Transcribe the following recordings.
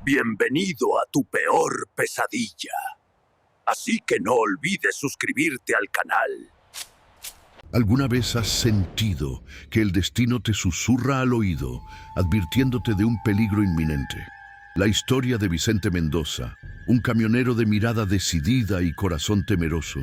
Bienvenido a tu peor pesadilla. Así que no olvides suscribirte al canal. ¿Alguna vez has sentido que el destino te susurra al oído, advirtiéndote de un peligro inminente? La historia de Vicente Mendoza, un camionero de mirada decidida y corazón temeroso,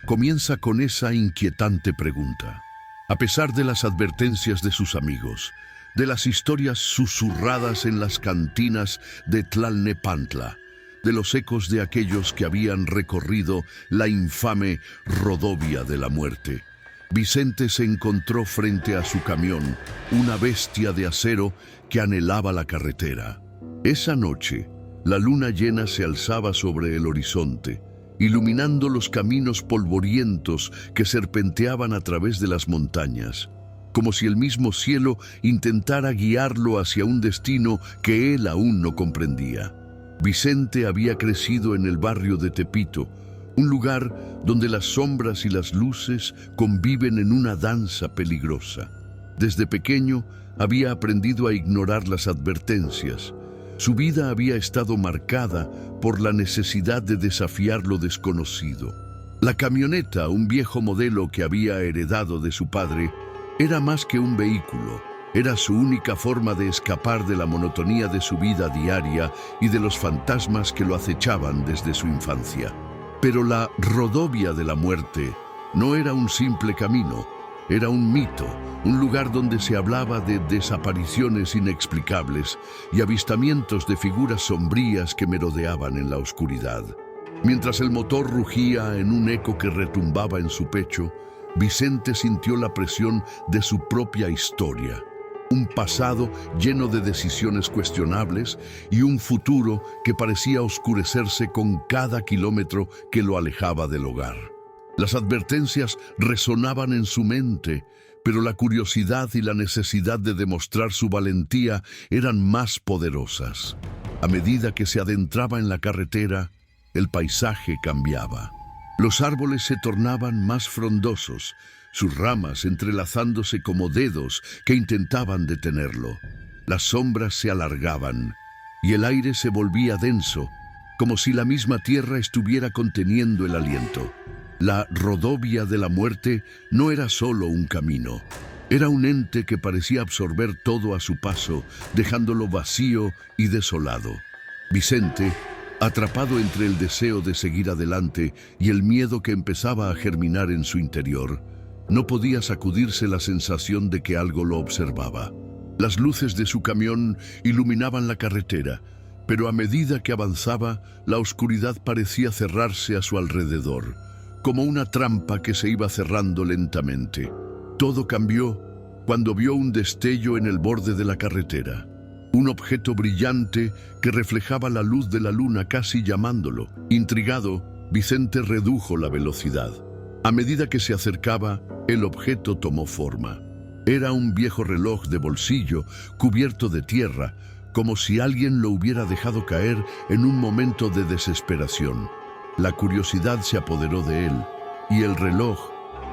comienza con esa inquietante pregunta. A pesar de las advertencias de sus amigos, de las historias susurradas en las cantinas de Tlalnepantla, de los ecos de aquellos que habían recorrido la infame rodovia de la muerte, Vicente se encontró frente a su camión, una bestia de acero que anhelaba la carretera. Esa noche, la luna llena se alzaba sobre el horizonte, iluminando los caminos polvorientos que serpenteaban a través de las montañas, como si el mismo cielo intentara guiarlo hacia un destino que él aún no comprendía. Vicente había crecido en el barrio de Tepito, un lugar donde las sombras y las luces conviven en una danza peligrosa. Desde pequeño había aprendido a ignorar las advertencias. Su vida había estado marcada por la necesidad de desafiar lo desconocido. La camioneta, un viejo modelo que había heredado de su padre, era más que un vehículo. Era su única forma de escapar de la monotonía de su vida diaria y de los fantasmas que lo acechaban desde su infancia. Pero la rodovia de la muerte no era un simple camino, era un mito, un lugar donde se hablaba de desapariciones inexplicables y avistamientos de figuras sombrías que merodeaban en la oscuridad. Mientras el motor rugía en un eco que retumbaba en su pecho, Vicente sintió la presión de su propia historia. Un pasado lleno de decisiones cuestionables y un futuro que parecía oscurecerse con cada kilómetro que lo alejaba del hogar. Las advertencias resonaban en su mente, pero la curiosidad y la necesidad de demostrar su valentía eran más poderosas. A medida que se adentraba en la carretera, el paisaje cambiaba. Los árboles se tornaban más frondosos, sus ramas entrelazándose como dedos que intentaban detenerlo. Las sombras se alargaban y el aire se volvía denso, como si la misma tierra estuviera conteniendo el aliento. La rodovia de la muerte no era solo un camino, era un ente que parecía absorber todo a su paso, dejándolo vacío y desolado. Vicente, atrapado entre el deseo de seguir adelante y el miedo que empezaba a germinar en su interior, no podía sacudirse la sensación de que algo lo observaba. Las luces de su camión iluminaban la carretera, pero a medida que avanzaba, la oscuridad parecía cerrarse a su alrededor, como una trampa que se iba cerrando lentamente. Todo cambió cuando vio un destello en el borde de la carretera. Un objeto brillante que reflejaba la luz de la luna casi llamándolo. Intrigado, Vicente redujo la velocidad. A medida que se acercaba, el objeto tomó forma. Era un viejo reloj de bolsillo cubierto de tierra, como si alguien lo hubiera dejado caer en un momento de desesperación. La curiosidad se apoderó de él, y el reloj,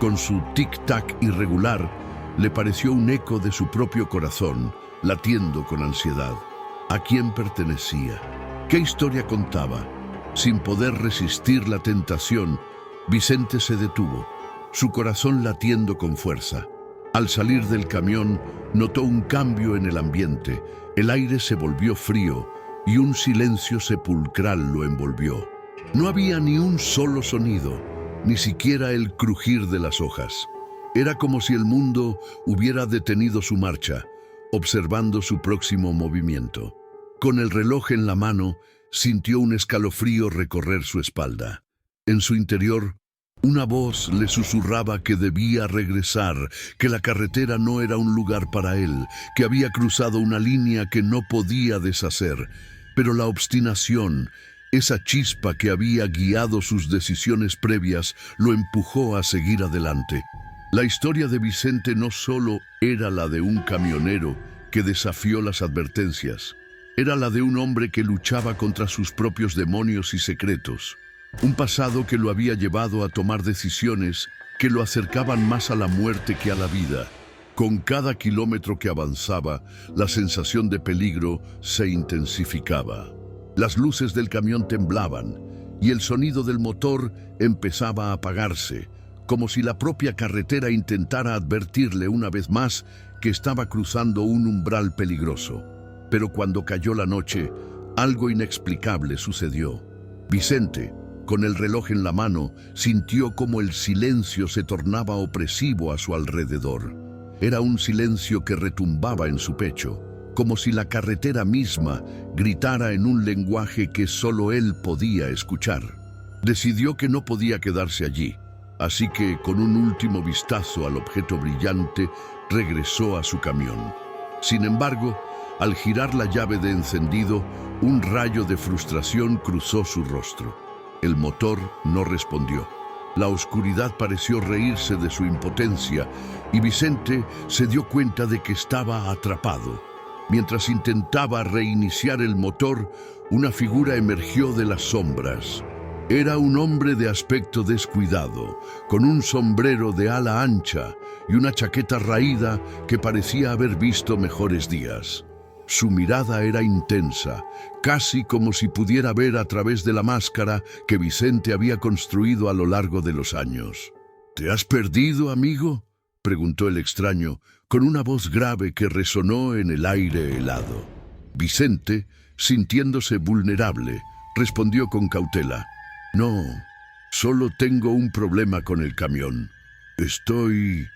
con su tic-tac irregular, le pareció un eco de su propio corazón, latiendo con ansiedad. ¿A quién pertenecía? ¿Qué historia contaba? Sin poder resistir la tentación, Vicente se detuvo, su corazón latiendo con fuerza. Al salir del camión, notó un cambio en el ambiente. El aire se volvió frío y un silencio sepulcral lo envolvió. No había ni un solo sonido, ni siquiera el crujir de las hojas. Era como si el mundo hubiera detenido su marcha, observando su próximo movimiento. Con el reloj en la mano, sintió un escalofrío recorrer su espalda. En su interior, una voz le susurraba que debía regresar, que la carretera no era un lugar para él, que había cruzado una línea que no podía deshacer. Pero la obstinación, esa chispa que había guiado sus decisiones previas, lo empujó a seguir adelante. La historia de Vicente no solo era la de un camionero que desafió las advertencias, era la de un hombre que luchaba contra sus propios demonios y secretos. Un pasado que lo había llevado a tomar decisiones que lo acercaban más a la muerte que a la vida. Con cada kilómetro que avanzaba, la sensación de peligro se intensificaba. Las luces del camión temblaban y el sonido del motor empezaba a apagarse, como si la propia carretera intentara advertirle una vez más que estaba cruzando un umbral peligroso. Pero cuando cayó la noche, algo inexplicable sucedió. Vicente, con el reloj en la mano, sintió como el silencio se tornaba opresivo a su alrededor. Era un silencio que retumbaba en su pecho, como si la carretera misma gritara en un lenguaje que solo él podía escuchar. Decidió que no podía quedarse allí, así que, con un último vistazo al objeto brillante, regresó a su camión. Sin embargo, al girar la llave de encendido, un rayo de frustración cruzó su rostro. El motor no respondió. La oscuridad pareció reírse de su impotencia y Vicente se dio cuenta de que estaba atrapado. Mientras intentaba reiniciar el motor, una figura emergió de las sombras. Era un hombre de aspecto descuidado, con un sombrero de ala ancha y una chaqueta raída que parecía haber visto mejores días. Su mirada era intensa, casi como si pudiera ver a través de la máscara que Vicente había construido a lo largo de los años. ¿Te has perdido, amigo?, preguntó el extraño, con una voz grave que resonó en el aire helado. Vicente, sintiéndose vulnerable, respondió con cautela: «No, solo tengo un problema con el camión. Estoy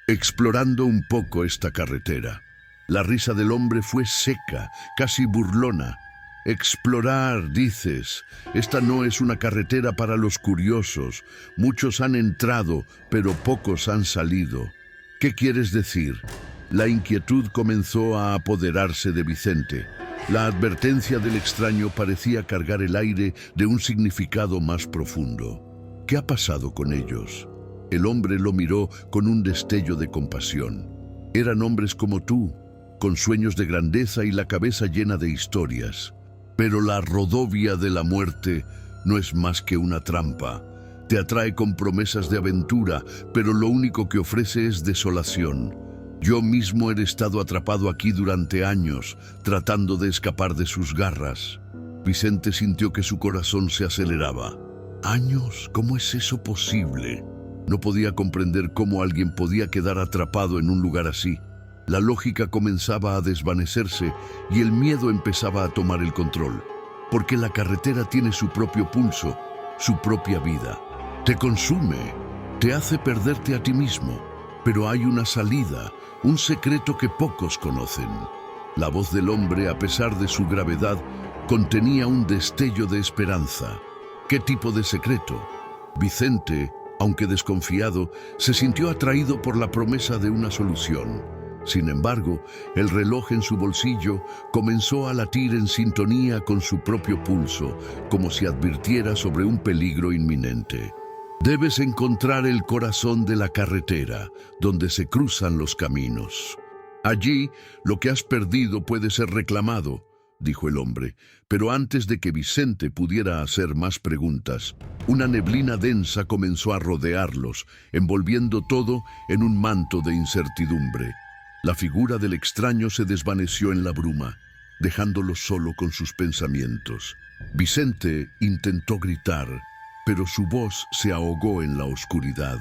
explorando un poco esta carretera». La risa del hombre fue seca, casi burlona. «Explorar, dices. Esta no es una carretera para los curiosos. Muchos han entrado, pero pocos han salido. ¿Qué quieres decir?». La inquietud comenzó a apoderarse de Vicente. La advertencia del extraño parecía cargar el aire de un significado más profundo. «¿Qué ha pasado con ellos?». El hombre lo miró con un destello de compasión. «Eran hombres como tú, con sueños de grandeza y la cabeza llena de historias. Pero la rodovia de la muerte no es más que una trampa. Te atrae con promesas de aventura, pero lo único que ofrece es desolación. Yo mismo he estado atrapado aquí durante años, tratando de escapar de sus garras». Vicente sintió que su corazón se aceleraba. «¿Años? ¿Cómo es eso posible?». No podía comprender cómo alguien podía quedar atrapado en un lugar así. La lógica comenzaba a desvanecerse y el miedo empezaba a tomar el control. Porque la carretera tiene su propio pulso, su propia vida. Te consume, te hace perderte a ti mismo. Pero hay una salida, un secreto que pocos conocen. La voz del hombre, a pesar de su gravedad, contenía un destello de esperanza. ¿Qué tipo de secreto? Vicente, aunque desconfiado, se sintió atraído por la promesa de una solución. Sin embargo, el reloj en su bolsillo comenzó a latir en sintonía con su propio pulso, como si advirtiera sobre un peligro inminente. «Debes encontrar el corazón de la carretera, donde se cruzan los caminos. Allí, lo que has perdido puede ser reclamado», dijo el hombre. Pero antes de que Vicente pudiera hacer más preguntas, una neblina densa comenzó a rodearlos, envolviendo todo en un manto de incertidumbre. La figura del extraño se desvaneció en la bruma, dejándolo solo con sus pensamientos. Vicente intentó gritar, pero su voz se ahogó en la oscuridad.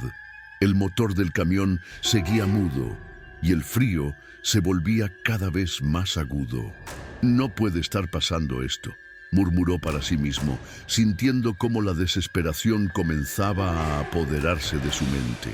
El motor del camión seguía mudo y el frío se volvía cada vez más agudo. «No puede estar pasando esto», murmuró para sí mismo, sintiendo cómo la desesperación comenzaba a apoderarse de su mente.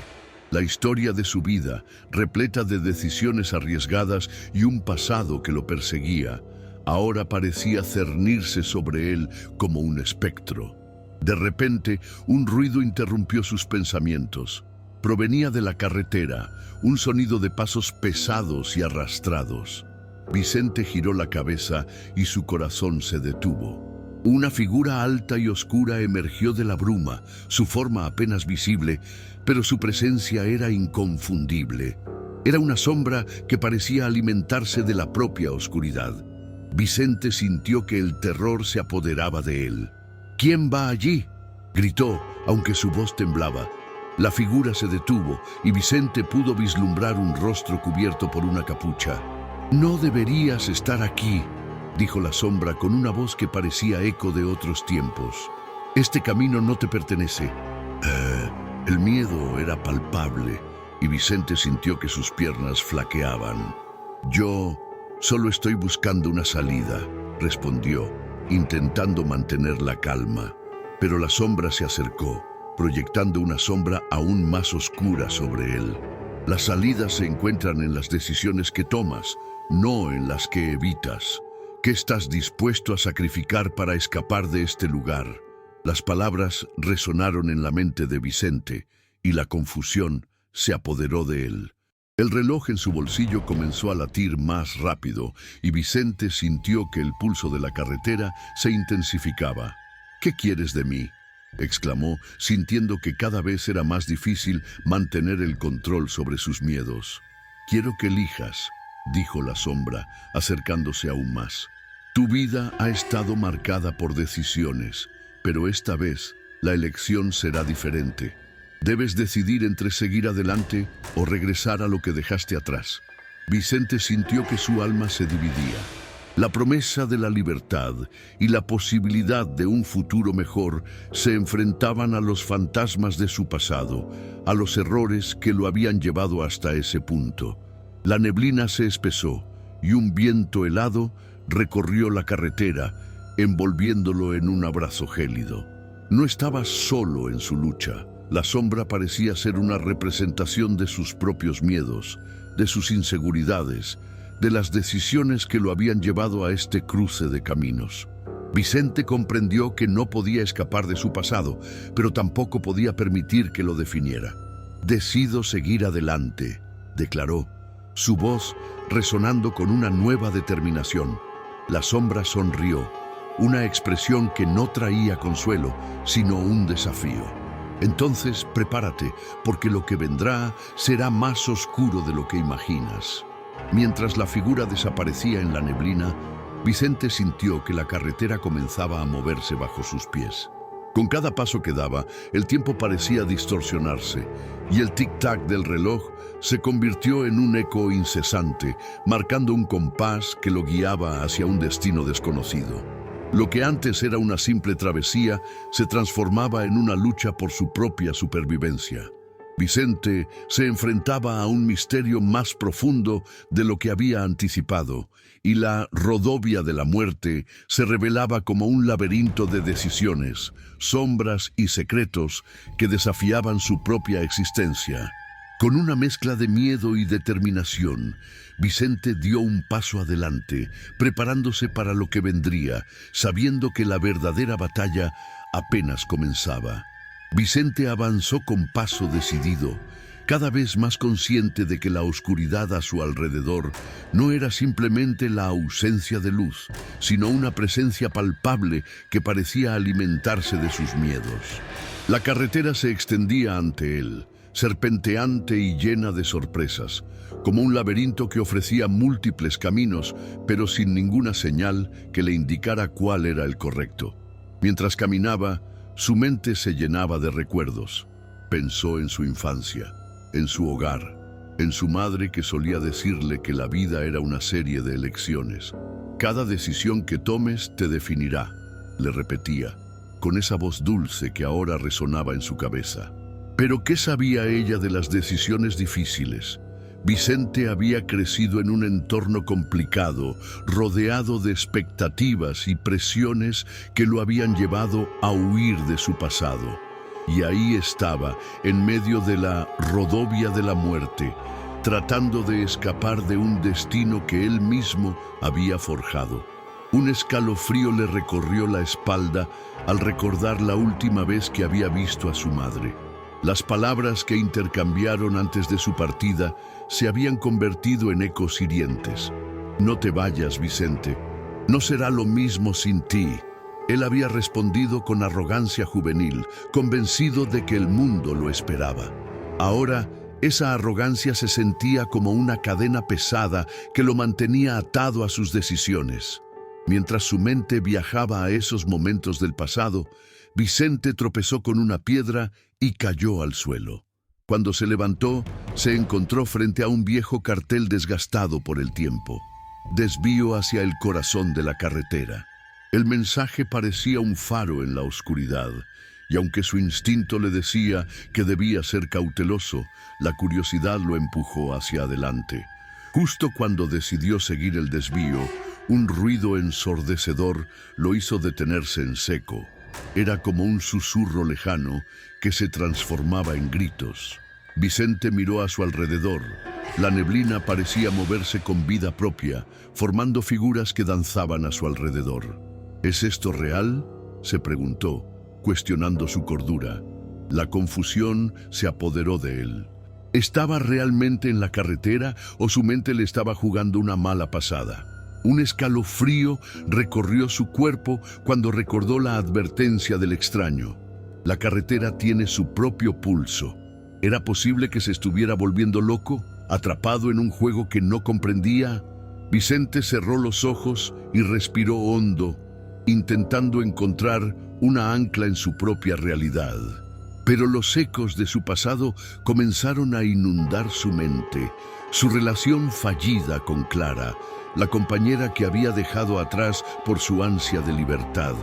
La historia de su vida, repleta de decisiones arriesgadas y un pasado que lo perseguía, ahora parecía cernirse sobre él como un espectro. De repente, un ruido interrumpió sus pensamientos. Provenía de la carretera, un sonido de pasos pesados y arrastrados. Vicente giró la cabeza y su corazón se detuvo. Una figura alta y oscura emergió de la bruma, su forma apenas visible, pero su presencia era inconfundible. Era una sombra que parecía alimentarse de la propia oscuridad. Vicente sintió que el terror se apoderaba de él. «¿Quién va allí?», gritó, aunque su voz temblaba. La figura se detuvo y Vicente pudo vislumbrar un rostro cubierto por una capucha. «No deberías estar aquí», dijo la sombra con una voz que parecía eco de otros tiempos. Este camino no te pertenece. El miedo era palpable y Vicente sintió que sus piernas flaqueaban. Yo solo estoy buscando una salida, respondió, intentando mantener la calma. Pero la sombra se acercó, proyectando una sombra aún más oscura sobre él. Las salidas se encuentran en las decisiones que tomas, no en las que evitas. ¿Qué estás dispuesto a sacrificar para escapar de este lugar? Las palabras resonaron en la mente de Vicente y la confusión se apoderó de él. El reloj en su bolsillo comenzó a latir más rápido y Vicente sintió que el pulso de la carretera se intensificaba. «¿Qué quieres de mí?», exclamó, sintiendo que cada vez era más difícil mantener el control sobre sus miedos. «Quiero que elijas», dijo la sombra, acercándose aún más. «Tu vida ha estado marcada por decisiones, pero esta vez la elección será diferente. Debes decidir entre seguir adelante o regresar a lo que dejaste atrás». Vicente sintió que su alma se dividía. La promesa de la libertad y la posibilidad de un futuro mejor se enfrentaban a los fantasmas de su pasado, a los errores que lo habían llevado hasta ese punto. La neblina se espesó y un viento helado recorrió la carretera, envolviéndolo en un abrazo gélido. No estaba solo en su lucha. La sombra parecía ser una representación de sus propios miedos, de sus inseguridades, de las decisiones que lo habían llevado a este cruce de caminos. Vicente comprendió que no podía escapar de su pasado, pero tampoco podía permitir que lo definiera. «Decido seguir adelante», declaró, su voz resonando con una nueva determinación. La sombra sonrió, una expresión que no traía consuelo, sino un desafío. «Entonces prepárate, porque lo que vendrá será más oscuro de lo que imaginas». Mientras la figura desaparecía en la neblina, Vicente sintió que la carretera comenzaba a moverse bajo sus pies. Con cada paso que daba, el tiempo parecía distorsionarse, y el tic-tac del reloj se convirtió en un eco incesante, marcando un compás que lo guiaba hacia un destino desconocido. Lo que antes era una simple travesía se transformaba en una lucha por su propia supervivencia. Vicente se enfrentaba a un misterio más profundo de lo que había anticipado, y la rodovia de la muerte se revelaba como un laberinto de decisiones, sombras y secretos que desafiaban su propia existencia. Con una mezcla de miedo y determinación, Vicente dio un paso adelante, preparándose para lo que vendría, sabiendo que la verdadera batalla apenas comenzaba. Vicente avanzó con paso decidido, cada vez más consciente de que la oscuridad a su alrededor no era simplemente la ausencia de luz, sino una presencia palpable que parecía alimentarse de sus miedos. La carretera se extendía ante él, serpenteante y llena de sorpresas, como un laberinto que ofrecía múltiples caminos, pero sin ninguna señal que le indicara cuál era el correcto. Mientras caminaba, su mente se llenaba de recuerdos. Pensó en su infancia, en su hogar, en su madre que solía decirle que la vida era una serie de elecciones. «Cada decisión que tomes te definirá», le repetía, con esa voz dulce que ahora resonaba en su cabeza. Pero ¿qué sabía ella de las decisiones difíciles? Vicente había crecido en un entorno complicado, rodeado de expectativas y presiones que lo habían llevado a huir de su pasado. Y ahí estaba, en medio de la rodovia de la muerte, tratando de escapar de un destino que él mismo había forjado. Un escalofrío le recorrió la espalda al recordar la última vez que había visto a su madre. Las palabras que intercambiaron antes de su partida se habían convertido en ecos hirientes. «No te vayas, Vicente. No será lo mismo sin ti». Él había respondido con arrogancia juvenil, convencido de que el mundo lo esperaba. Ahora, esa arrogancia se sentía como una cadena pesada que lo mantenía atado a sus decisiones. Mientras su mente viajaba a esos momentos del pasado, Vicente tropezó con una piedra y cayó al suelo. Cuando se levantó, se encontró frente a un viejo cartel desgastado por el tiempo. desvío hacia el corazón de la carretera. El mensaje parecía un faro en la oscuridad, y aunque su instinto le decía que debía ser cauteloso, la curiosidad lo empujó hacia adelante. Justo cuando decidió seguir el desvío, un ruido ensordecedor lo hizo detenerse en seco. Era como un susurro lejano que se transformaba en gritos. Vicente miró a su alrededor. La neblina parecía moverse con vida propia, formando figuras que danzaban a su alrededor. ¿Es esto real?, se preguntó, cuestionando su cordura. La confusión se apoderó de él. ¿Estaba realmente en la carretera o su mente le estaba jugando una mala pasada? Un escalofrío recorrió su cuerpo cuando recordó la advertencia del extraño. La carretera tiene su propio pulso. ¿Era posible que se estuviera volviendo loco, atrapado en un juego que no comprendía? Vicente cerró los ojos y respiró hondo, intentando encontrar una ancla en su propia realidad. Pero los ecos de su pasado comenzaron a inundar su mente. Su relación fallida con Clara, la compañera que había dejado atrás por su ansia de libertad.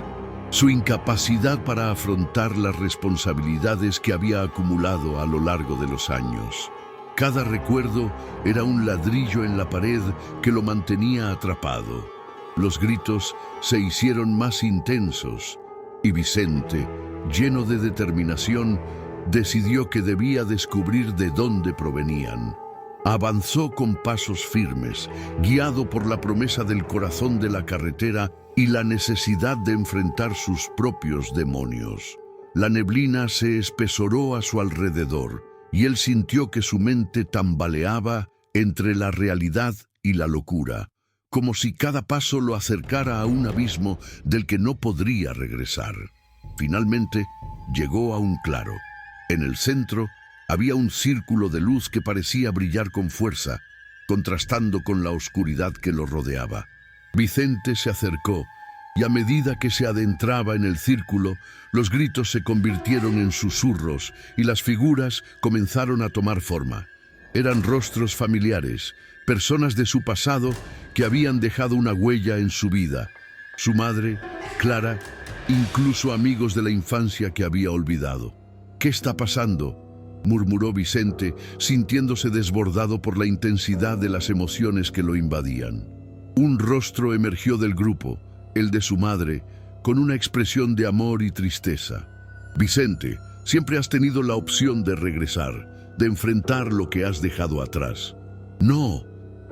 Su incapacidad para afrontar las responsabilidades que había acumulado a lo largo de los años. Cada recuerdo era un ladrillo en la pared que lo mantenía atrapado. Los gritos se hicieron más intensos y Vicente, lleno de determinación, decidió que debía descubrir de dónde provenían. Avanzó con pasos firmes, guiado por la promesa del corazón de la carretera y la necesidad de enfrentar sus propios demonios. La neblina se espesoró a su alrededor y él sintió que su mente tambaleaba entre la realidad y la locura, como si cada paso lo acercara a un abismo del que no podría regresar. Finalmente, llegó a un claro. En el centro había un círculo de luz que parecía brillar con fuerza, contrastando con la oscuridad que lo rodeaba. Vicente se acercó, y a medida que se adentraba en el círculo, los gritos se convirtieron en susurros y las figuras comenzaron a tomar forma. Eran rostros familiares, personas de su pasado que habían dejado una huella en su vida. Su madre, Clara, incluso amigos de la infancia que había olvidado. ¿Qué está pasando?, murmuró Vicente, sintiéndose desbordado por la intensidad de las emociones que lo invadían. Un rostro emergió del grupo, el de su madre, con una expresión de amor y tristeza. Vicente, siempre has tenido la opción de regresar, de enfrentar lo que has dejado atrás. No,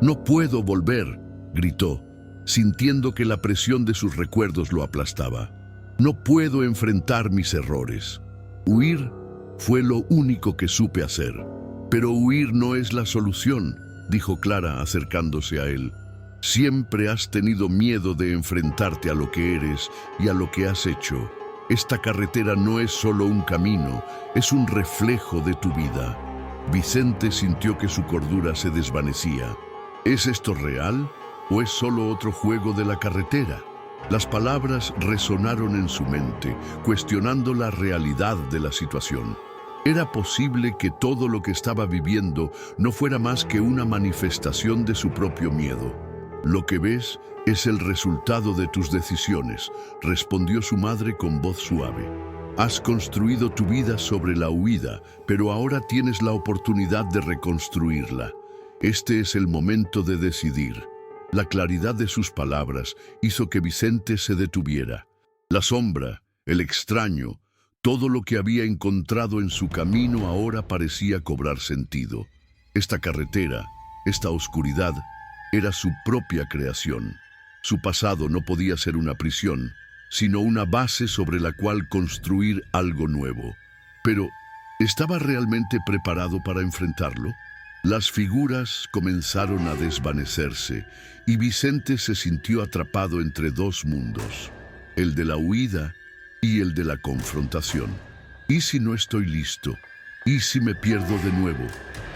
no puedo volver, gritó, sintiendo que la presión de sus recuerdos lo aplastaba. No puedo enfrentar mis errores. Huir fue lo único que supe hacer. Pero huir no es la solución, dijo Clara acercándose a él. Siempre has tenido miedo de enfrentarte a lo que eres y a lo que has hecho. Esta carretera no es solo un camino, es un reflejo de tu vida. Vicente sintió que su cordura se desvanecía. ¿Es esto real o es solo otro juego de la carretera? Las palabras resonaron en su mente, cuestionando la realidad de la situación. ¿Era posible que todo lo que estaba viviendo no fuera más que una manifestación de su propio miedo? Lo que ves es el resultado de tus decisiones, respondió su madre con voz suave. Has construido tu vida sobre la huida, pero ahora tienes la oportunidad de reconstruirla. Este es el momento de decidir. La claridad de sus palabras hizo que Vicente se detuviera. La sombra, el extraño, todo lo que había encontrado en su camino ahora parecía cobrar sentido. Esta carretera, esta oscuridad, era su propia creación. Su pasado no podía ser una prisión, sino una base sobre la cual construir algo nuevo. Pero, ¿estaba realmente preparado para enfrentarlo? Las figuras comenzaron a desvanecerse y Vicente se sintió atrapado entre dos mundos, el de la huida y el de la confrontación. ¿Y si no estoy listo? ¿Y si me pierdo de nuevo?,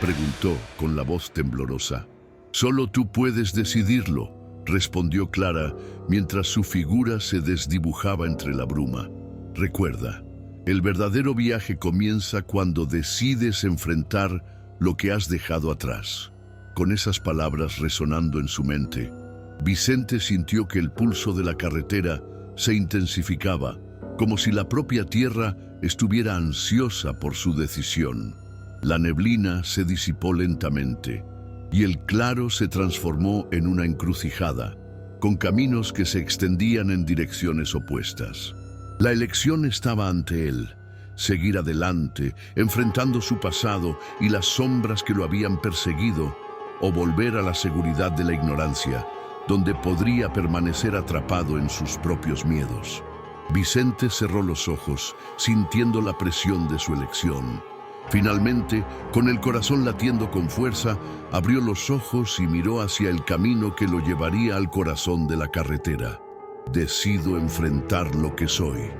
preguntó con la voz temblorosa. Solo tú puedes decidirlo, respondió Clara mientras su figura se desdibujaba entre la bruma. Recuerda, el verdadero viaje comienza cuando decides enfrentar lo que has dejado atrás. Con esas palabras resonando en su mente, Vicente sintió que el pulso de la carretera se intensificaba, como si la propia tierra estuviera ansiosa por su decisión. La neblina se disipó lentamente y el claro se transformó en una encrucijada, con caminos que se extendían en direcciones opuestas. La elección estaba ante él: seguir adelante, enfrentando su pasado y las sombras que lo habían perseguido, o volver a la seguridad de la ignorancia, donde podría permanecer atrapado en sus propios miedos. Vicente cerró los ojos, sintiendo la presión de su elección. Finalmente, con el corazón latiendo con fuerza, abrió los ojos y miró hacia el camino que lo llevaría al corazón de la carretera. «Decido enfrentar lo que soy»,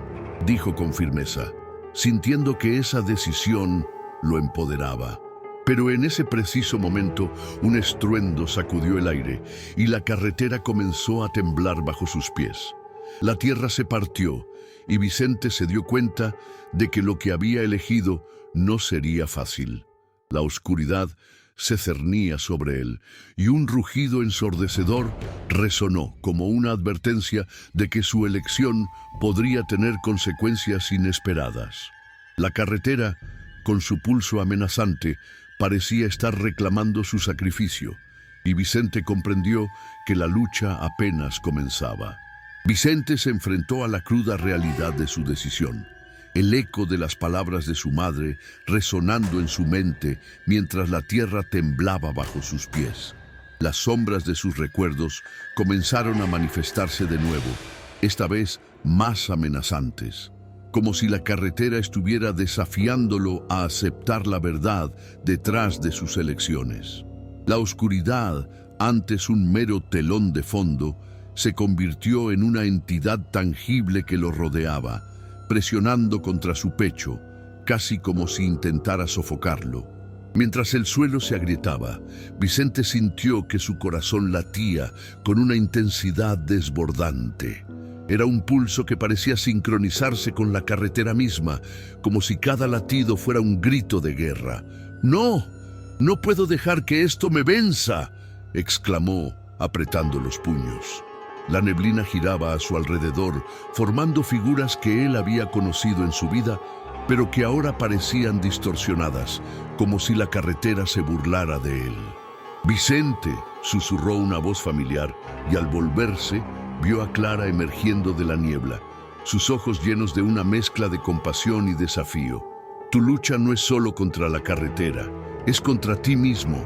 dijo con firmeza, sintiendo que esa decisión lo empoderaba. Pero en ese preciso momento, un estruendo sacudió el aire y la carretera comenzó a temblar bajo sus pies. La tierra se partió y Vicente se dio cuenta de que lo que había elegido no sería fácil. La oscuridad se cernía sobre él y un rugido ensordecedor resonó como una advertencia de que su elección podría tener consecuencias inesperadas. La carretera, con su pulso amenazante, parecía estar reclamando su sacrificio, y Vicente comprendió que la lucha apenas comenzaba. Vicente se enfrentó a la cruda realidad de su decisión. El eco de las palabras de su madre resonando en su mente mientras la tierra temblaba bajo sus pies. Las sombras de sus recuerdos comenzaron a manifestarse de nuevo, esta vez más amenazantes, como si la carretera estuviera desafiándolo a aceptar la verdad detrás de sus elecciones. La oscuridad, antes un mero telón de fondo, se convirtió en una entidad tangible que lo rodeaba, presionando contra su pecho, casi como si intentara sofocarlo. Mientras el suelo se agrietaba, Vicente sintió que su corazón latía con una intensidad desbordante. Era un pulso que parecía sincronizarse con la carretera misma, como si cada latido fuera un grito de guerra. «¡No! ¡No puedo dejar que esto me venza!», exclamó, apretando los puños. La neblina giraba a su alrededor, formando figuras que él había conocido en su vida, pero que ahora parecían distorsionadas, como si la carretera se burlara de él. «Vicente», susurró una voz familiar, y al volverse, vio a Clara emergiendo de la niebla, sus ojos llenos de una mezcla de compasión y desafío. «Tu lucha no es solo contra la carretera, es contra ti mismo.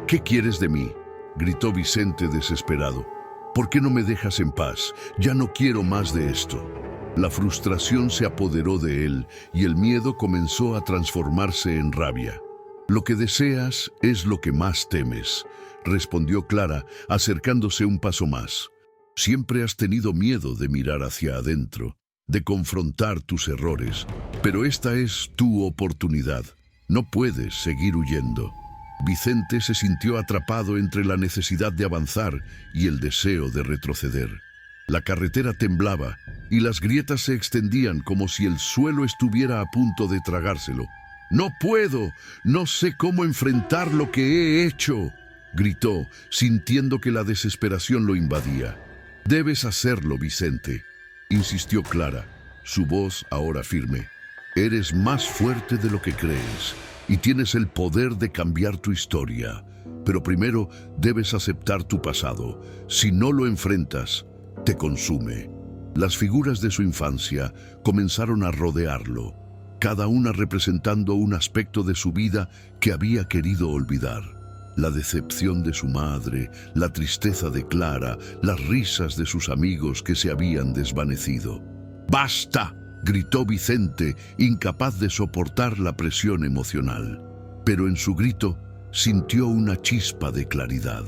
¿Qué quieres de mí?», gritó Vicente desesperado. «¿Por qué no me dejas en paz? Ya no quiero más de esto». La frustración se apoderó de él y el miedo comenzó a transformarse en rabia. «Lo que deseas es lo que más temes», respondió Clara, acercándose un paso más. «Siempre has tenido miedo de mirar hacia adentro, de confrontar tus errores, pero esta es tu oportunidad. No puedes seguir huyendo». Vicente se sintió atrapado entre la necesidad de avanzar y el deseo de retroceder. La carretera temblaba y las grietas se extendían como si el suelo estuviera a punto de tragárselo. «No puedo, no sé cómo enfrentar lo que he hecho», gritó, sintiendo que la desesperación lo invadía. «Debes hacerlo, Vicente», insistió Clara, su voz ahora firme. «Eres más fuerte de lo que crees y tienes el poder de cambiar tu historia. Pero primero debes aceptar tu pasado. Si no lo enfrentas, te consume». Las figuras de su infancia comenzaron a rodearlo, cada una representando un aspecto de su vida que había querido olvidar. La decepción de su madre, la tristeza de Clara, las risas de sus amigos que se habían desvanecido. «¡Basta!», gritó Vicente, incapaz de soportar la presión emocional. Pero en su grito sintió una chispa de claridad.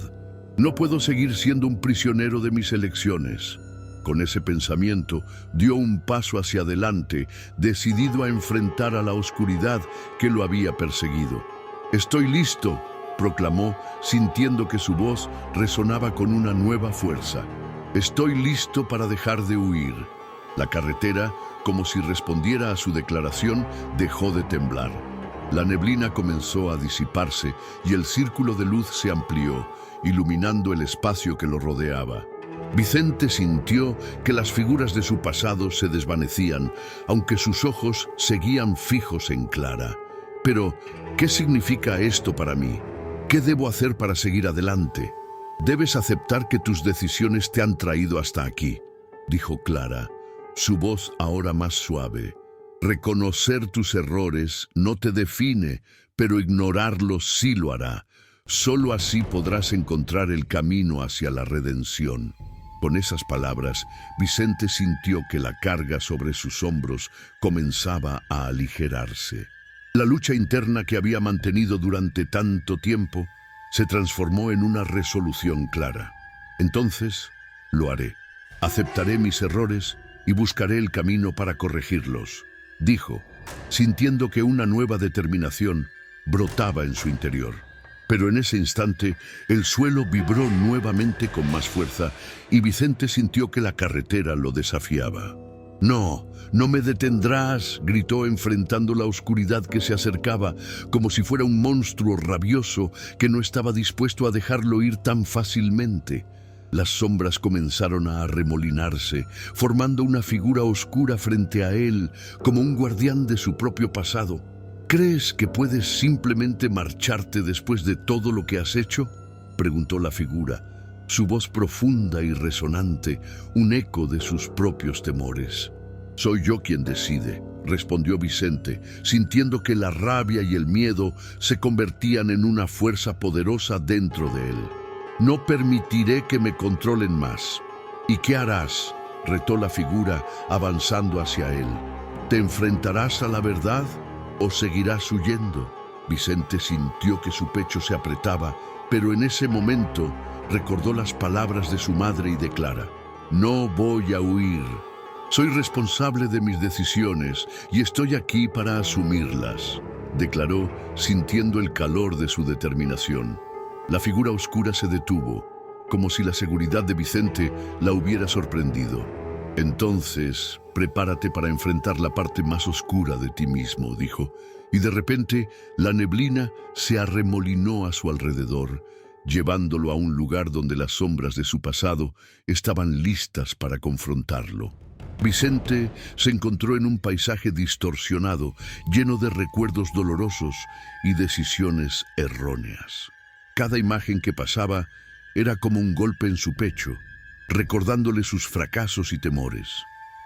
«No puedo seguir siendo un prisionero de mis elecciones». Con ese pensamiento, dio un paso hacia adelante, decidido a enfrentar a la oscuridad que lo había perseguido. «Estoy listo», proclamó, sintiendo que su voz resonaba con una nueva fuerza. «Estoy listo para dejar de huir». La carretera, como si respondiera a su declaración, dejó de temblar. La neblina comenzó a disiparse y el círculo de luz se amplió, iluminando el espacio que lo rodeaba. Vicente sintió que las figuras de su pasado se desvanecían, aunque sus ojos seguían fijos en Clara. Pero, ¿qué significa esto para mí? ¿Qué debo hacer para seguir adelante? Debes aceptar que tus decisiones te han traído hasta aquí, dijo Clara, su voz ahora más suave. Reconocer tus errores no te define, pero ignorarlos sí lo hará. Solo así podrás encontrar el camino hacia la redención. Con esas palabras, Vicente sintió que la carga sobre sus hombros comenzaba a aligerarse. La lucha interna que había mantenido durante tanto tiempo se transformó en una resolución clara. Entonces, lo haré. Aceptaré mis errores y buscaré el camino para corregirlos, dijo, sintiendo que una nueva determinación brotaba en su interior. Pero en ese instante, el suelo vibró nuevamente con más fuerza y Vicente sintió que la carretera lo desafiaba. «No, no me detendrás», gritó enfrentando la oscuridad que se acercaba, como si fuera un monstruo rabioso que no estaba dispuesto a dejarlo ir tan fácilmente. Las sombras comenzaron a arremolinarse, formando una figura oscura frente a él, como un guardián de su propio pasado. «¿Crees que puedes simplemente marcharte después de todo lo que has hecho?», preguntó la figura, su voz profunda y resonante, un eco de sus propios temores. «Soy yo quien decide», respondió Vicente, sintiendo que la rabia y el miedo se convertían en una fuerza poderosa dentro de él. «No permitiré que me controlen más». «¿Y qué harás?», retó la figura, avanzando hacia él. «¿Te enfrentarás a la verdad o seguirás huyendo?». Vicente sintió que su pecho se apretaba, pero en ese momento recordó las palabras de su madre y de Clara. «No voy a huir. Soy responsable de mis decisiones y estoy aquí para asumirlas», declaró, sintiendo el calor de su determinación. La figura oscura se detuvo, como si la seguridad de Vicente la hubiera sorprendido. «Entonces, prepárate para enfrentar la parte más oscura de ti mismo», dijo, y de repente la neblina se arremolinó a su alrededor, llevándolo a un lugar donde las sombras de su pasado estaban listas para confrontarlo. Vicente se encontró en un paisaje distorsionado, lleno de recuerdos dolorosos y decisiones erróneas. Cada imagen que pasaba era como un golpe en su pecho, recordándole sus fracasos y temores.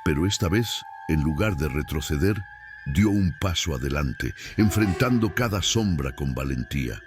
Pero esta vez, en lugar de retroceder, dio un paso adelante, enfrentando cada sombra con valentía.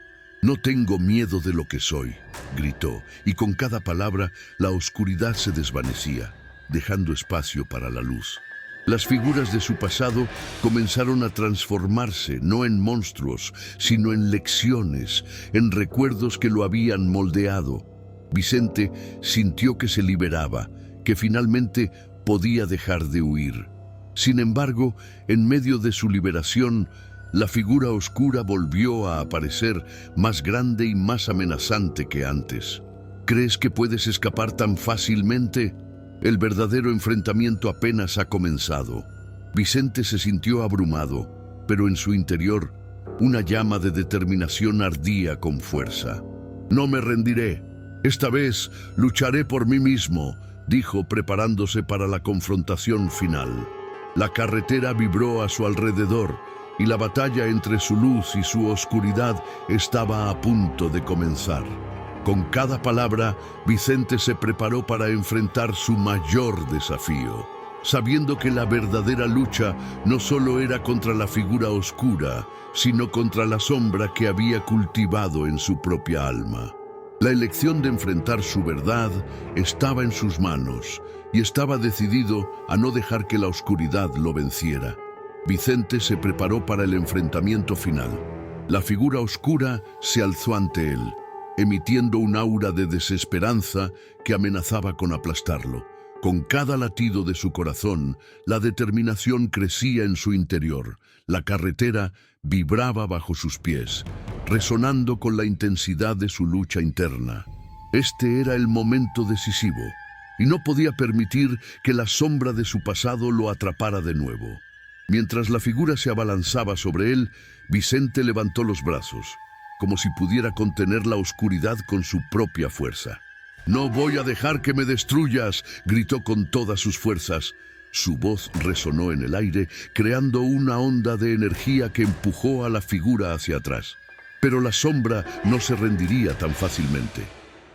«No tengo miedo de lo que soy», gritó, y con cada palabra la oscuridad se desvanecía, dejando espacio para la luz. Las figuras de su pasado comenzaron a transformarse, no en monstruos, sino en lecciones, en recuerdos que lo habían moldeado. Vicente sintió que se liberaba, que finalmente podía dejar de huir. Sin embargo, en medio de su liberación, la figura oscura volvió a aparecer, más grande y más amenazante que antes. ¿Crees que puedes escapar tan fácilmente? El verdadero enfrentamiento apenas ha comenzado. Vicente se sintió abrumado, pero en su interior, una llama de determinación ardía con fuerza. «No me rendiré. Esta vez lucharé por mí mismo», dijo, preparándose para la confrontación final. La carretera vibró a su alrededor, y la batalla entre su luz y su oscuridad estaba a punto de comenzar. Con cada palabra, Vicente se preparó para enfrentar su mayor desafío, sabiendo que la verdadera lucha no solo era contra la figura oscura, sino contra la sombra que había cultivado en su propia alma. La elección de enfrentar su verdad estaba en sus manos, y estaba decidido a no dejar que la oscuridad lo venciera. Vicente se preparó para el enfrentamiento final. La figura oscura se alzó ante él, emitiendo un aura de desesperanza que amenazaba con aplastarlo. Con cada latido de su corazón, la determinación crecía en su interior. La carretera vibraba bajo sus pies, resonando con la intensidad de su lucha interna. Este era el momento decisivo, y no podía permitir que la sombra de su pasado lo atrapara de nuevo. Mientras la figura se abalanzaba sobre él, Vicente levantó los brazos, como si pudiera contener la oscuridad con su propia fuerza. «No voy a dejar que me destruyas», gritó con todas sus fuerzas. Su voz resonó en el aire, creando una onda de energía que empujó a la figura hacia atrás. Pero la sombra no se rendiría tan fácilmente.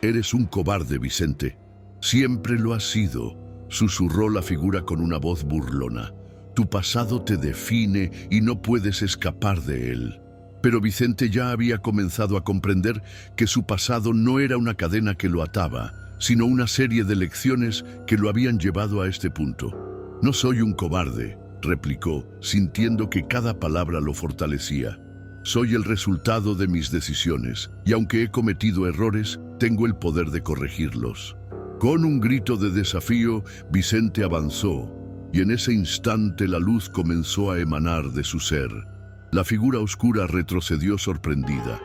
«Eres un cobarde, Vicente». «Siempre lo has sido», susurró la figura con una voz burlona. «Tu pasado te define y no puedes escapar de él». Pero Vicente ya había comenzado a comprender que su pasado no era una cadena que lo ataba, sino una serie de lecciones que lo habían llevado a este punto. «No soy un cobarde», replicó, sintiendo que cada palabra lo fortalecía. «Soy el resultado de mis decisiones, y aunque he cometido errores, tengo el poder de corregirlos». Con un grito de desafío, Vicente avanzó, y en ese instante la luz comenzó a emanar de su ser. La figura oscura retrocedió sorprendida.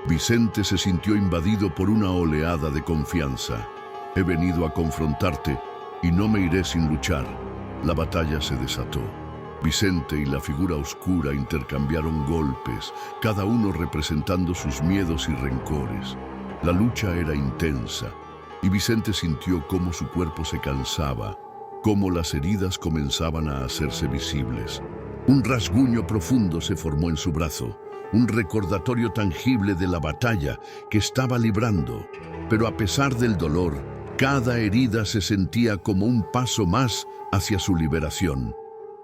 Vicente se sintió invadido por una oleada de confianza. «He venido a confrontarte, y no me iré sin luchar». La batalla se desató. Vicente y la figura oscura intercambiaron golpes, cada uno representando sus miedos y rencores. La lucha era intensa, y Vicente sintió cómo su cuerpo se cansaba, cómo las heridas comenzaban a hacerse visibles. Un rasguño profundo se formó en su brazo, un recordatorio tangible de la batalla que estaba librando. Pero a pesar del dolor, cada herida se sentía como un paso más hacia su liberación.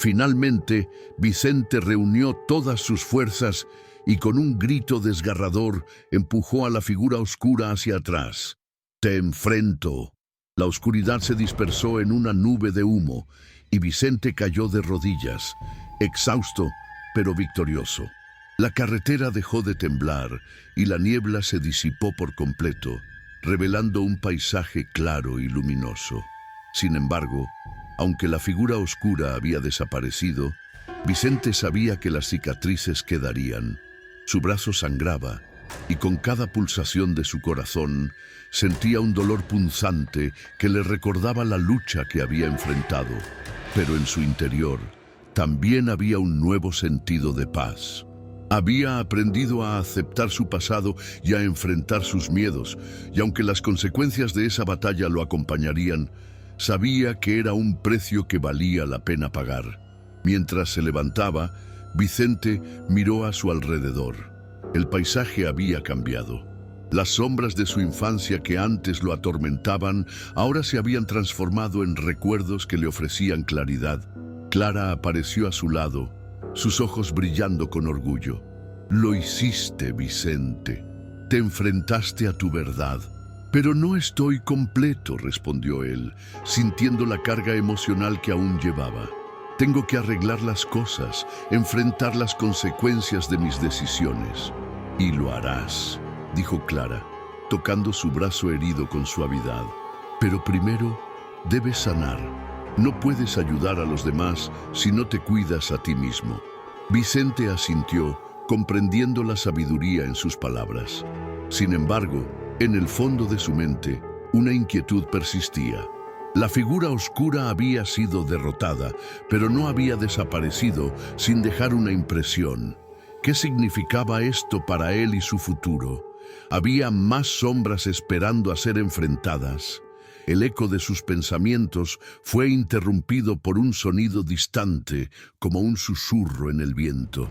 Finalmente, Vicente reunió todas sus fuerzas y con un grito desgarrador empujó a la figura oscura hacia atrás. «Te enfrento». La oscuridad se dispersó en una nube de humo y Vicente cayó de rodillas, exhausto pero victorioso. La carretera dejó de temblar y la niebla se disipó por completo, revelando un paisaje claro y luminoso. Sin embargo, aunque la figura oscura había desaparecido, Vicente sabía que las cicatrices quedarían. Su brazo sangraba y con cada pulsación de su corazón sentía un dolor punzante que le recordaba la lucha que había enfrentado. Pero en su interior también había un nuevo sentido de paz. Había aprendido a aceptar su pasado y a enfrentar sus miedos, y aunque las consecuencias de esa batalla lo acompañarían, sabía que era un precio que valía la pena pagar. Mientras se levantaba, Vicente miró a su alrededor. El paisaje había cambiado. Las sombras de su infancia que antes lo atormentaban, ahora se habían transformado en recuerdos que le ofrecían claridad. Clara apareció a su lado, sus ojos brillando con orgullo. «Lo hiciste, Vicente. Te enfrentaste a tu verdad». «Pero no estoy completo», respondió él, sintiendo la carga emocional que aún llevaba. «Tengo que arreglar las cosas, enfrentar las consecuencias de mis decisiones». «Y lo harás», dijo Clara, tocando su brazo herido con suavidad. «Pero primero debes sanar. No puedes ayudar a los demás si no te cuidas a ti mismo». Vicente asintió, comprendiendo la sabiduría en sus palabras. Sin embargo, en el fondo de su mente, una inquietud persistía. La figura oscura había sido derrotada, pero no había desaparecido sin dejar una impresión. ¿Qué significaba esto para él y su futuro? Había más sombras esperando a ser enfrentadas. El eco de sus pensamientos fue interrumpido por un sonido distante, como un susurro en el viento.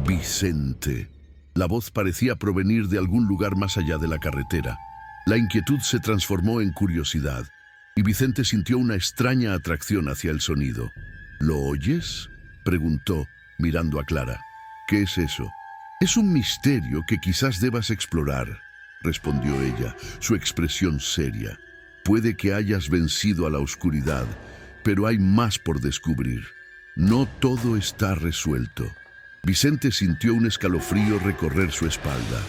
«Vicente». La voz parecía provenir de algún lugar más allá de la carretera. La inquietud se transformó en curiosidad, y Vicente sintió una extraña atracción hacia el sonido. «¿Lo oyes?», preguntó, mirando a Clara. «¿Qué es eso?». «Es un misterio que quizás debas explorar», respondió ella, su expresión seria. «Puede que hayas vencido a la oscuridad, pero hay más por descubrir. No todo está resuelto». Vicente sintió un escalofrío recorrer su espalda.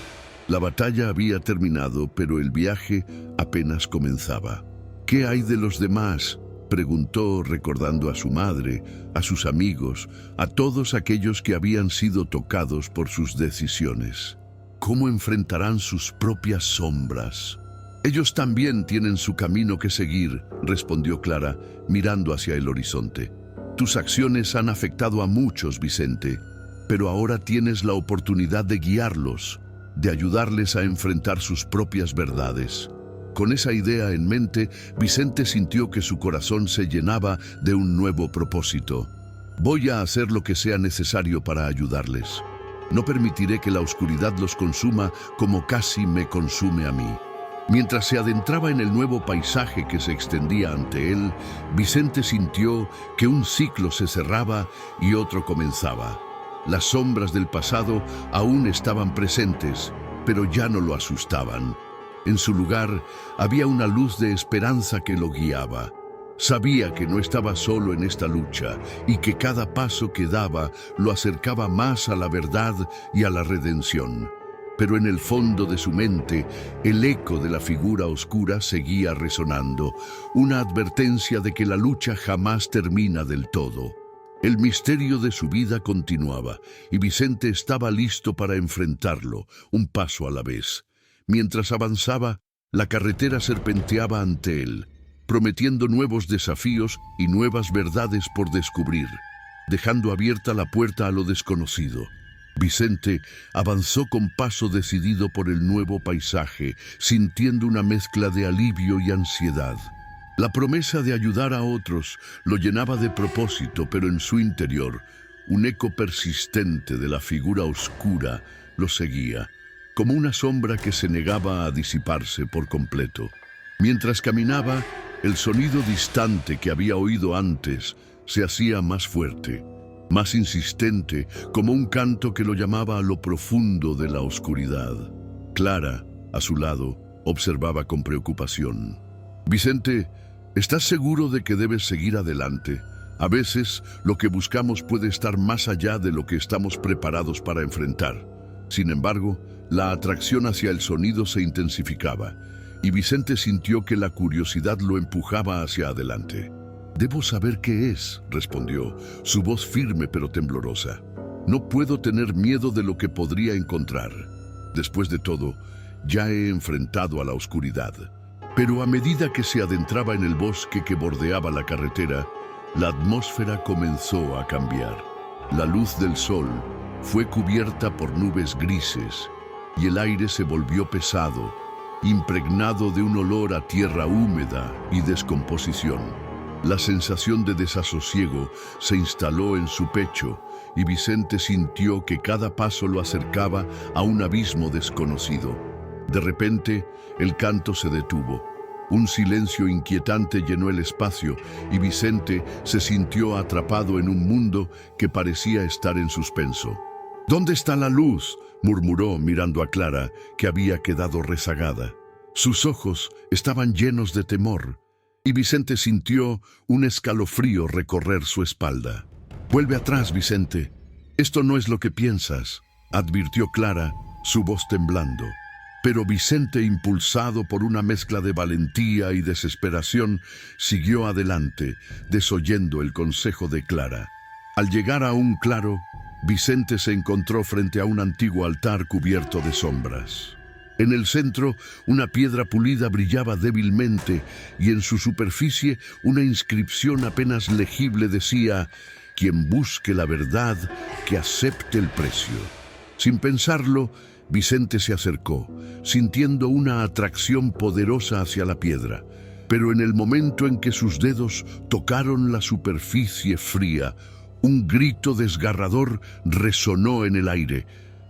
La batalla había terminado, pero el viaje apenas comenzaba. «¿Qué hay de los demás?», preguntó, recordando a su madre, a sus amigos, a todos aquellos que habían sido tocados por sus decisiones. ¿Cómo enfrentarán sus propias sombras? «Ellos también tienen su camino que seguir», respondió Clara, mirando hacia el horizonte. «Tus acciones han afectado a muchos, Vicente, pero ahora tienes la oportunidad de guiarlos, de ayudarles a enfrentar sus propias verdades». Con esa idea en mente, Vicente sintió que su corazón se llenaba de un nuevo propósito. Voy a hacer lo que sea necesario para ayudarles. No permitiré que la oscuridad los consuma como casi me consume a mí. Mientras se adentraba en el nuevo paisaje que se extendía ante él, Vicente sintió que un ciclo se cerraba y otro comenzaba. Las sombras del pasado aún estaban presentes, pero ya no lo asustaban. En su lugar había una luz de esperanza que lo guiaba. Sabía que no estaba solo en esta lucha y que cada paso que daba lo acercaba más a la verdad y a la redención. Pero en el fondo de su mente, el eco de la figura oscura seguía resonando, una advertencia de que la lucha jamás termina del todo. El misterio de su vida continuaba, y Vicente estaba listo para enfrentarlo, un paso a la vez. Mientras avanzaba, la carretera serpenteaba ante él, prometiendo nuevos desafíos y nuevas verdades por descubrir, dejando abierta la puerta a lo desconocido. Vicente avanzó con paso decidido por el nuevo paisaje, sintiendo una mezcla de alivio y ansiedad. La promesa de ayudar a otros lo llenaba de propósito, pero en su interior, un eco persistente de la figura oscura lo seguía, como una sombra que se negaba a disiparse por completo. Mientras caminaba, el sonido distante que había oído antes se hacía más fuerte, más insistente, como un canto que lo llamaba a lo profundo de la oscuridad. Clara, a su lado, observaba con preocupación. «Vicente, ¿estás seguro de que debes seguir adelante? A veces, lo que buscamos puede estar más allá de lo que estamos preparados para enfrentar». Sin embargo, la atracción hacia el sonido se intensificaba, y Vicente sintió que la curiosidad lo empujaba hacia adelante. «Debo saber qué es», respondió, su voz firme pero temblorosa. «No puedo tener miedo de lo que podría encontrar. Después de todo, ya he enfrentado a la oscuridad». Pero a medida que se adentraba en el bosque que bordeaba la carretera, la atmósfera comenzó a cambiar. La luz del sol fue cubierta por nubes grises y el aire se volvió pesado, impregnado de un olor a tierra húmeda y descomposición. La sensación de desasosiego se instaló en su pecho y Vicente sintió que cada paso lo acercaba a un abismo desconocido. De repente, el canto se detuvo. Un silencio inquietante llenó el espacio y Vicente se sintió atrapado en un mundo que parecía estar en suspenso. «¿Dónde está la luz?», murmuró mirando a Clara, que había quedado rezagada. Sus ojos estaban llenos de temor, y Vicente sintió un escalofrío recorrer su espalda. «Vuelve atrás, Vicente. Esto no es lo que piensas», advirtió Clara, su voz temblando. Pero Vicente, impulsado por una mezcla de valentía y desesperación, siguió adelante, desoyendo el consejo de Clara. Al llegar a un claro, Vicente se encontró frente a un antiguo altar cubierto de sombras. En el centro, una piedra pulida brillaba débilmente y en su superficie una inscripción apenas legible decía: «Quien busque la verdad, que acepte el precio». Sin pensarlo, Vicente se acercó, sintiendo una atracción poderosa hacia la piedra. Pero en el momento en que sus dedos tocaron la superficie fría, un grito desgarrador resonó en el aire.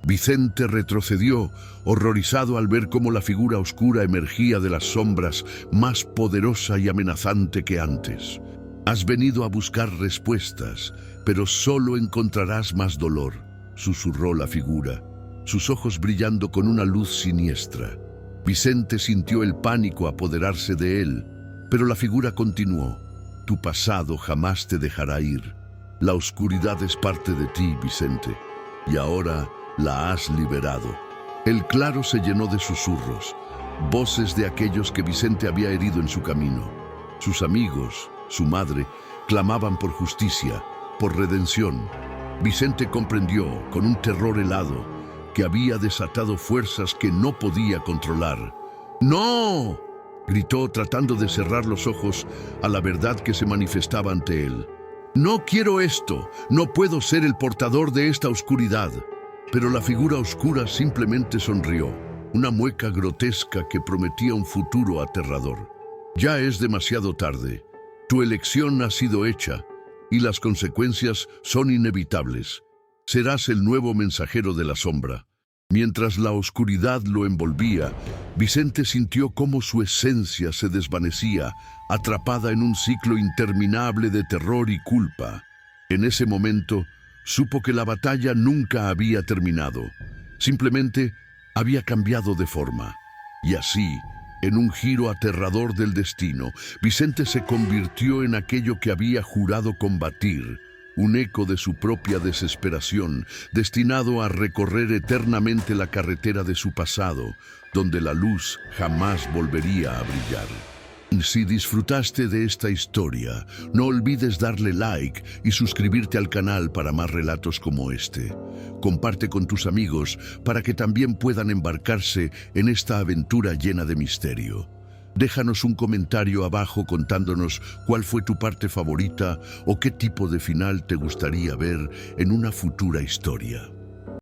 Vicente retrocedió, horrorizado al ver cómo la figura oscura emergía de las sombras, más poderosa y amenazante que antes. «Has venido a buscar respuestas, pero solo encontrarás más dolor», susurró la figura, sus ojos brillando con una luz siniestra. Vicente sintió el pánico apoderarse de él, pero la figura continuó: «Tu pasado jamás te dejará ir. La oscuridad es parte de ti, Vicente, y ahora la has liberado». El claro se llenó de susurros, voces de aquellos que Vicente había herido en su camino. Sus amigos, su madre, clamaban por justicia, por redención. Vicente comprendió, con un terror helado, que había desatado fuerzas que no podía controlar. «¡No!», gritó tratando de cerrar los ojos a la verdad que se manifestaba ante él. «No quiero esto, no puedo ser el portador de esta oscuridad». Pero la figura oscura simplemente sonrió. una mueca grotesca que prometía un futuro aterrador. Ya es demasiado tarde. Tu elección ha sido hecha y las consecuencias son inevitables. Serás el nuevo mensajero de la sombra. Mientras la oscuridad lo envolvía, Vicente sintió cómo su esencia se desvanecía, atrapada en un ciclo interminable de terror y culpa. En ese momento, supo que la batalla nunca había terminado. Simplemente había cambiado de forma. Y así, en un giro aterrador del destino, Vicente se convirtió en aquello que había jurado combatir, un eco de su propia desesperación, destinado a recorrer eternamente la carretera de su pasado, donde la luz jamás volvería a brillar. Si disfrutaste de esta historia, no olvides darle like y suscribirte al canal para más relatos como este. Comparte con tus amigos para que también puedan embarcarse en esta aventura llena de misterio. Déjanos un comentario abajo contándonos cuál fue tu parte favorita o qué tipo de final te gustaría ver en una futura historia.